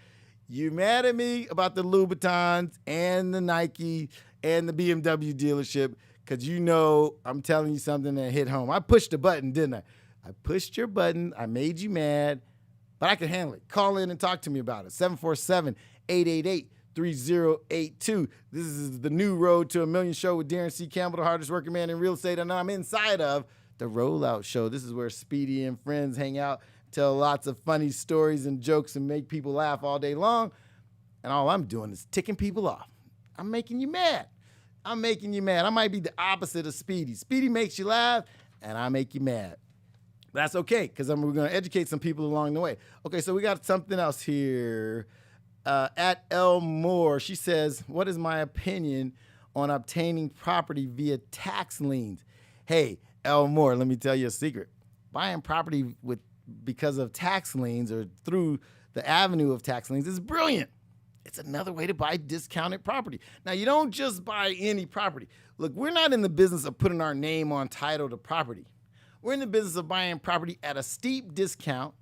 You mad at me about the Louboutins and the Nike and the BMW dealership because you know I'm telling you something that hit home. I pushed the button, didn't I? I pushed your button. I made you mad. But I can handle it. Call in and talk to me about it. 747-888-3082. This is the new Road to a Million show with Daron C. Campbell, the hardest working man in real estate. And I'm inside of the Rollout Show. This is where Speedy and friends hang out, tell lots of funny stories and jokes and make people laugh all day long. And all I'm doing is ticking people off. I'm making you mad. I might be the opposite of Speedy. Speedy makes you laugh, and I make you mad. That's okay, because we're going to educate some people along the way. Okay, so we got something else here. At L. Moore, she says, what is my opinion on obtaining property via tax liens? Hey, L. Moore, let me tell you a secret. Buying property because of tax liens or through the avenue of tax liens is brilliant. It's another way to buy discounted property. Now, you don't just buy any property. Look, we're not in the business of putting our name on title to property. We're in the business of buying property at a steep discount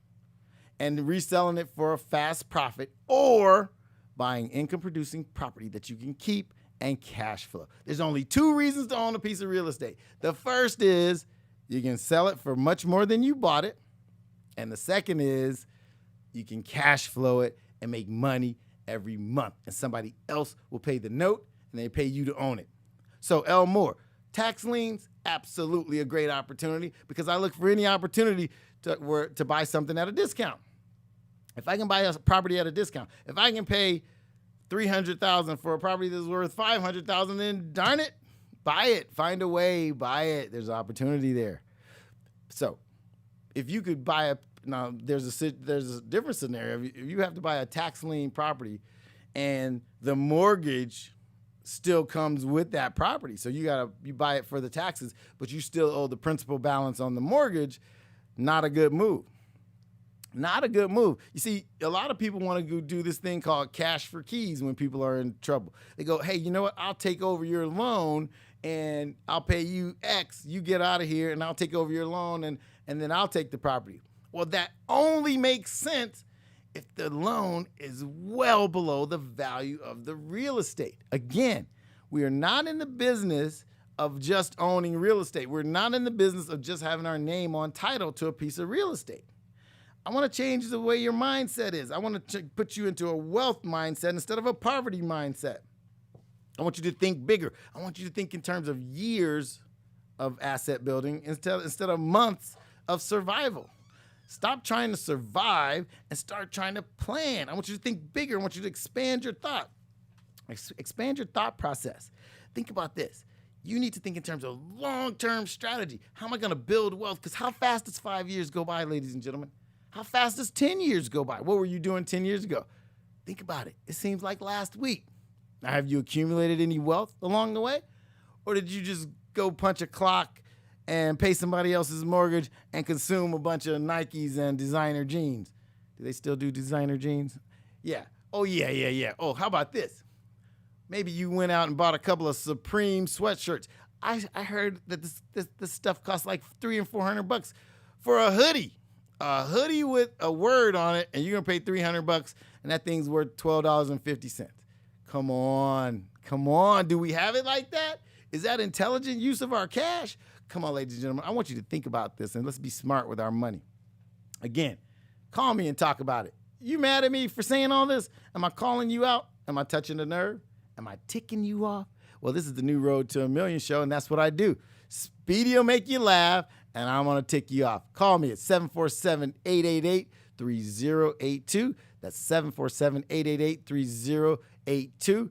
and reselling it for a fast profit, or buying income-producing property that you can keep and cash flow. There's only 2 reasons to own a piece of real estate. The first is you can sell it for much more than you bought it. And the second is you can cash flow it and make money every month. And somebody else will pay the note and they pay you to own it. So, L. Moore, tax liens, absolutely a great opportunity because I look for any opportunity to buy something at a discount. If I can buy a property at a discount, if I can pay $300,000 for a property that's worth $500,000, then darn it, buy it. Find a way, buy it. There's an opportunity there. So, if you could buy now there's a different scenario. If you have to buy a tax lien property, and the mortgage still comes with that property. So you buy it for the taxes, but you still owe the principal balance on the mortgage. Not a good move. Not a good move. You see, a lot of people want to go do this thing called cash for keys when people are in trouble. They go, hey, you know what? I'll take over your loan and I'll pay you X. You get out of here and I'll take over your loan and then I'll take the property. Well, that only makes sense if the loan is well below the value of the real estate. Again, we are not in the business of just owning real estate. We're not in the business of just having our name on title to a piece of real estate. I want to change the way your mindset is. I want to put you into a wealth mindset instead of a poverty mindset. I want you to think bigger. I want you to think in terms of years of asset building instead of months of survival. Stop trying to survive and start trying to plan. I want you to think bigger. I want you to expand your thought. Expand your thought process. Think about this. You need to think in terms of long-term strategy. How am I going to build wealth? Because how fast does 5 years go by, ladies and gentlemen? How fast does 10 years go by? What were you doing 10 years ago? Think about it. It seems like last week. Now, have you accumulated any wealth along the way? Or did you just go punch a clock and pay somebody else's mortgage and consume a bunch of Nikes and designer jeans? Do they still do designer jeans? Yeah. Oh, yeah. Oh, how about this? Maybe you went out and bought a couple of Supreme sweatshirts. I heard that this stuff costs like $300 and $400 for a hoodie. A hoodie with a word on it, and you're going to pay $300, and that thing's worth $12.50. Come on. Do we have it like that? Is that intelligent use of our cash? Come on, ladies and gentlemen. I want you to think about this, and let's be smart with our money. Again, call me and talk about it. You mad at me for saying all this? Am I calling you out? Am I touching a nerve? Am I ticking you off? Well, this is the new Road to a Million show, and that's what I do. Speedy will make you laugh, and I'm going to tick you off. Call me at 747-888-3082. That's 747-888-3082.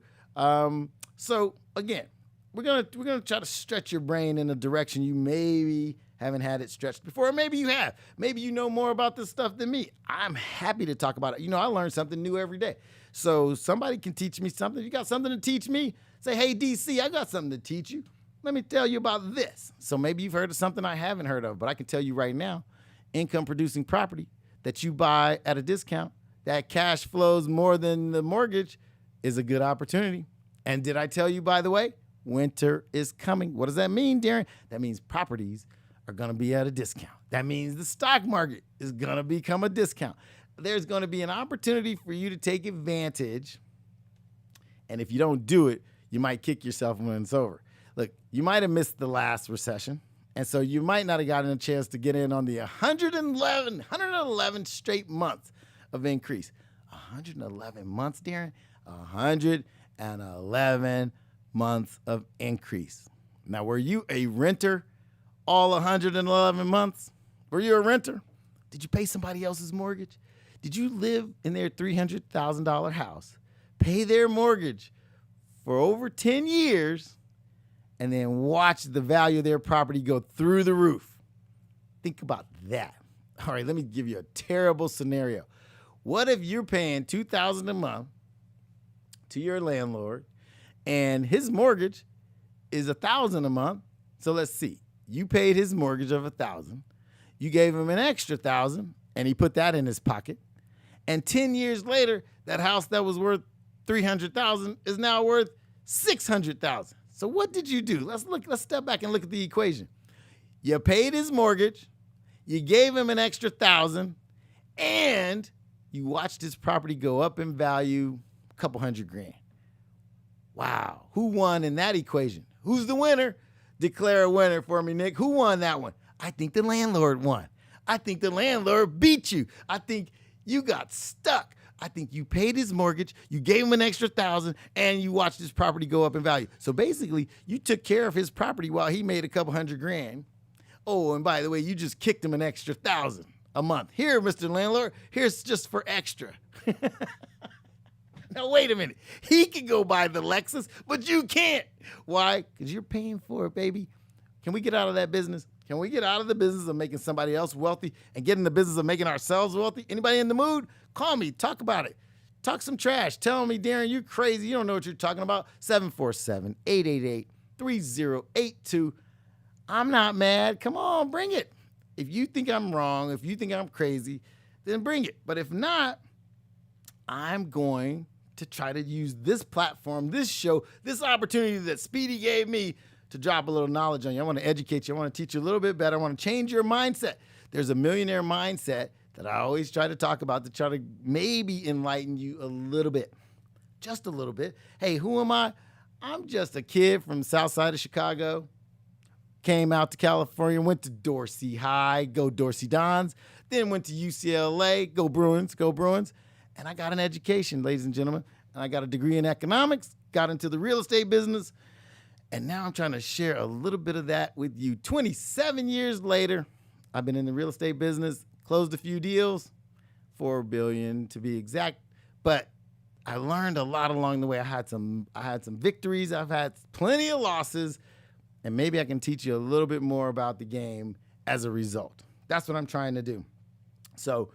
So, again, we're gonna try to stretch your brain in a direction you maybe haven't had it stretched before, or maybe you have. Maybe you know more about this stuff than me. I'm happy to talk about it. You know, I learn something new every day. So somebody can teach me something. You got something to teach me? Say, hey, DC, I got something to teach you. Let me tell you about this. So maybe you've heard of something I haven't heard of, but I can tell you right now, income-producing property that you buy at a discount, that cash flows more than the mortgage, is a good opportunity. And did I tell you, by the way, winter is coming. What does that mean, Daron? That means properties are going to be at a discount. That means the stock market is going to become a discount. There's going to be an opportunity for you to take advantage. And if you don't do it, you might kick yourself when it's over. Look, you might have missed the last recession, and so you might not have gotten a chance to get in on the 111 straight months of increase. 111 months, Daron? 111 months of increase. Now, were you a renter all 111 months? Were you a renter? Did you pay somebody else's mortgage? Did you live in their $300,000 house, pay their mortgage for over 10 years, and then watch the value of their property go through the roof? Think about that. All right, let me give you a terrible scenario. What if you're paying $2,000 a month to your landlord and his mortgage is $1,000 a month? So let's see. You paid his mortgage of $1,000. You gave him an extra $1,000 and he put that in his pocket. And 10 years later, that house that was worth $300,000 is now worth $600,000. So what did you do? Let's step back and look at the equation. You paid his mortgage, you gave him an extra $1,000, and you watched his property go up in value a couple $100,000. Wow. Who won in that equation? Who's the winner? Declare a winner for me, Nick. Who won that one? I think the landlord won. I think the landlord beat you. I think you got stuck. I think you paid his mortgage, you gave him an extra $1,000, and you watched his property go up in value. So basically, you took care of his property while he made a couple $100,000. Oh, and by the way, you just kicked him an extra $1,000 a month. Here, Mr. Landlord, here's just for extra. Now, wait a minute. He can go buy the Lexus, but you can't. Why? Because you're paying for it, baby. Can we get out of that business? Can we get out of the business of making somebody else wealthy and get in the business of making ourselves wealthy? Anybody in the mood? Call me. Talk about it. Talk some trash. Tell me, Daron, you're crazy. You don't know what you're talking about. 747-888-3082. I'm not mad. Come on, bring it. If you think I'm wrong, if you think I'm crazy, then bring it. But if not, I'm going to try to use this platform, this show, this opportunity that Speedy gave me to drop a little knowledge on you. I want to educate you. I want to teach you a little bit better. I want to change your mindset. There's a millionaire mindset that I always try to talk about to try to maybe enlighten you a little bit. Just a little bit. Hey, who am I? I'm just a kid from the south side of Chicago. Came out to California, went to Dorsey High, go Dorsey Dons. Then went to UCLA, go Bruins, go Bruins. And I got an education, ladies and gentlemen. And I got a degree in economics, got into the real estate business. And now I'm trying to share a little bit of that with you. 27 years later, I've been in the real estate business, closed a few deals, $4 billion to be exact. But I learned a lot along the way. I had some victories. I've had plenty of losses. And maybe I can teach you a little bit more about the game as a result. That's what I'm trying to do. So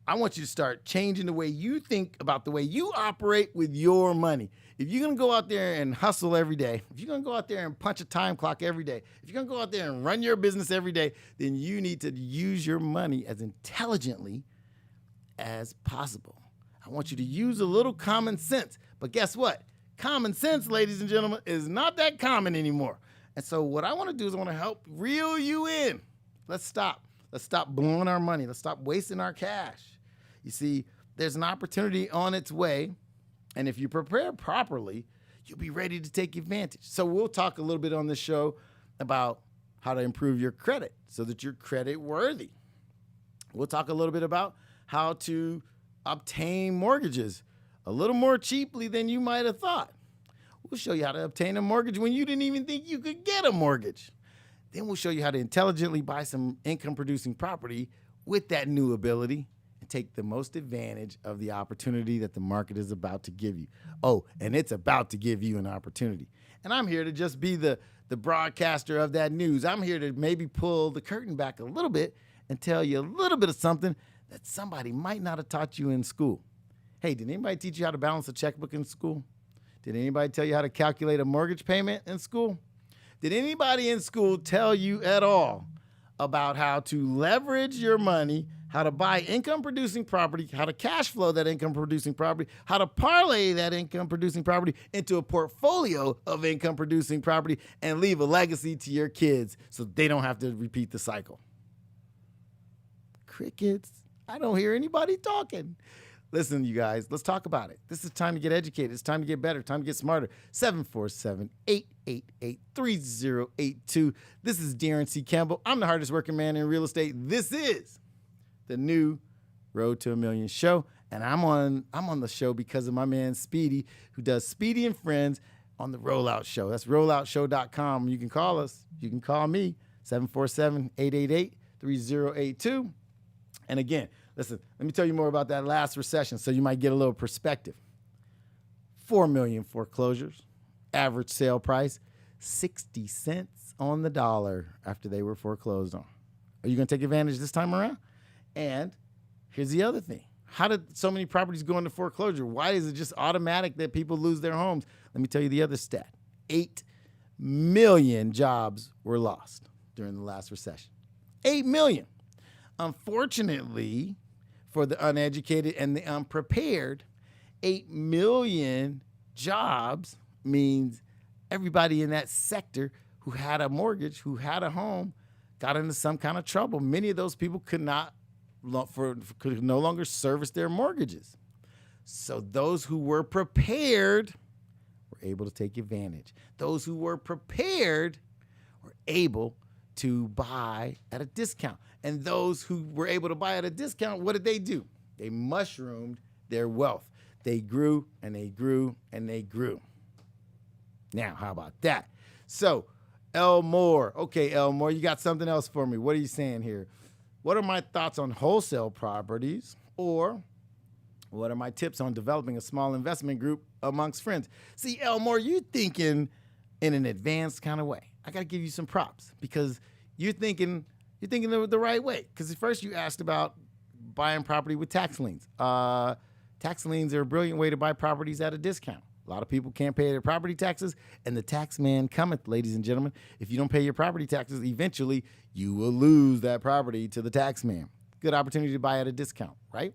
I want you to start changing the way you think about the way you operate with your money. If you're going to go out there and hustle every day, if you're going to go out there and punch a time clock every day, if you're going to go out there and run your business every day, then you need to use your money as intelligently as possible. I want you to use a little common sense. But guess what? Common sense, ladies and gentlemen, is not that common anymore. And so what I want to do is I want to help reel you in. Let's stop. Let's stop blowing our money. Let's stop wasting our cash. You see, there's an opportunity on its way. And if you prepare properly, you'll be ready to take advantage. So we'll talk a little bit on this show about how to improve your credit so that you're credit worthy. We'll talk a little bit about how to obtain mortgages a little more cheaply than you might have thought. We'll show you how to obtain a mortgage when you didn't even think you could get a mortgage. Then we'll show you how to intelligently buy some income-producing property with that new ability and take the most advantage of the opportunity that the market is about to give you. Oh, and it's about to give you an opportunity. And I'm here to just be the broadcaster of that news. I'm here to maybe pull the curtain back a little bit and tell you a little bit of something that somebody might not have taught you in school. Hey, did anybody teach you how to balance a checkbook in school? Did anybody tell you how to calculate a mortgage payment in school? Did anybody in school tell you at all about how to leverage your money, how to buy income-producing property, how to cash flow that income-producing property, how to parlay that income-producing property into a portfolio of income-producing property and leave a legacy to your kids so they don't have to repeat the cycle? Crickets. I don't hear anybody talking. Listen, you guys, let's talk about it. This is time to get educated. It's time to get better, time to get smarter. 747-888-3082. This is Daron C. Campbell. I'm the hardest working man in real estate. This is the new Road to a Million show. And I'm on the show because of my man Speedy, who does Speedy and Friends on the Rollout Show. That's rolloutshow.com. You can call us. You can call me, 747-888-3082. And again, listen, let me tell you more about that last recession so you might get a little perspective. 4 million foreclosures, average sale price, 60 cents on the dollar after they were foreclosed on. Are you going to take advantage this time around? And here's the other thing. How did so many properties go into foreclosure? Why is it just automatic that people lose their homes? Let me tell you the other stat. 8 million jobs were lost during the last recession. 8 million. Unfortunately, for the uneducated and the unprepared, 8 million jobs means everybody in that sector who had a mortgage, who had a home, got into some kind of trouble. Many of those people could no longer service their mortgages. So those who were prepared were able to take advantage. Those who were prepared were able to buy at a discount. And those who were able to buy at a discount, what did they do? They mushroomed their wealth. They grew and they grew and they grew. Now, how about that? So, Elmore. Okay, Elmore, you got something else for me. What are you saying here? What are my thoughts on wholesale properties? Or what are my tips on developing a small investment group amongst friends? See, Elmore, you're thinking in an advanced kind of way. I got to give you some props because you're thinking the right way. Because at first you asked about buying property with tax liens. Tax liens are a brilliant way to buy properties at a discount. A lot of people can't pay their property taxes, and the tax man cometh, ladies and gentlemen. If you don't pay your property taxes, eventually you will lose that property to the tax man. Good opportunity to buy at a discount, right?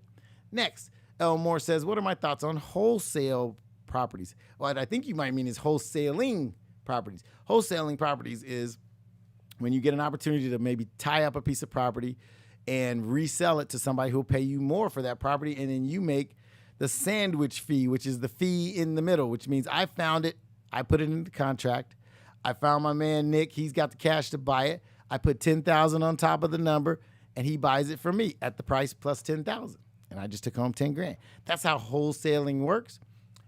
Next, L. Moore says, what are my thoughts on wholesale properties? What I think you might mean is wholesaling properties. Wholesaling properties is when you get an opportunity to maybe tie up a piece of property and resell it to somebody who'll pay you more for that property, and then you make the sandwich fee, which is the fee in the middle, which means I found it, I put it in the contract, I found my man Nick, he's got the cash to buy it, I put $10,000 on top of the number, and he buys it for me at the price plus $10,000, and I just took home $10,000. That's how wholesaling works.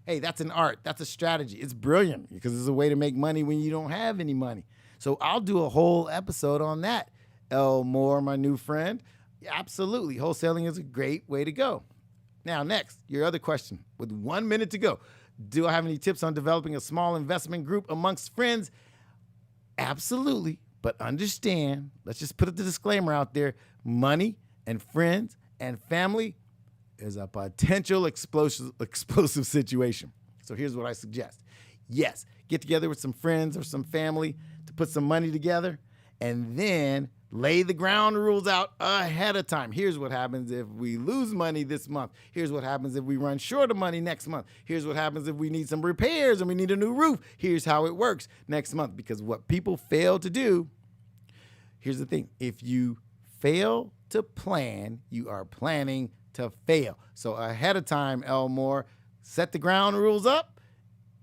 Hey, that's an art, that's a strategy. It's brilliant because it's a way to make money when you don't have any money. So I'll do a whole episode on that. L. Moore, my new friend. Yeah, absolutely, wholesaling is a great way to go. Now, next, your other question. With 1 minute to go, do I have any tips on developing a small investment group amongst friends? Absolutely, but understand, let's just put the disclaimer out there, money and friends and family is a potential explosive situation. So here's what I suggest. Yes, get together with some friends or some family to put some money together, and then lay the ground rules out ahead of time. Here's what happens if we lose money this month. Here's what happens if we run short of money next month. Here's what happens if we need some repairs and we need a new roof. Here's how it works next month. Because what people fail to do, here's the thing. If you fail to plan, you are planning to fail. So ahead of time, Elmore, set the ground rules up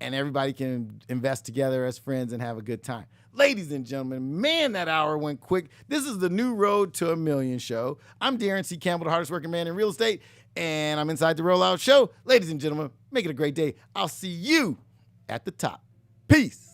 and everybody can invest together as friends and have a good time. Ladies and gentlemen, man, that hour went quick. This is the New Road to a Million show. I'm Daron C. Campbell, the hardest working man in real estate, and I'm inside the Rollout Show. Ladies and gentlemen, make it a great day. I'll see you at the top. Peace.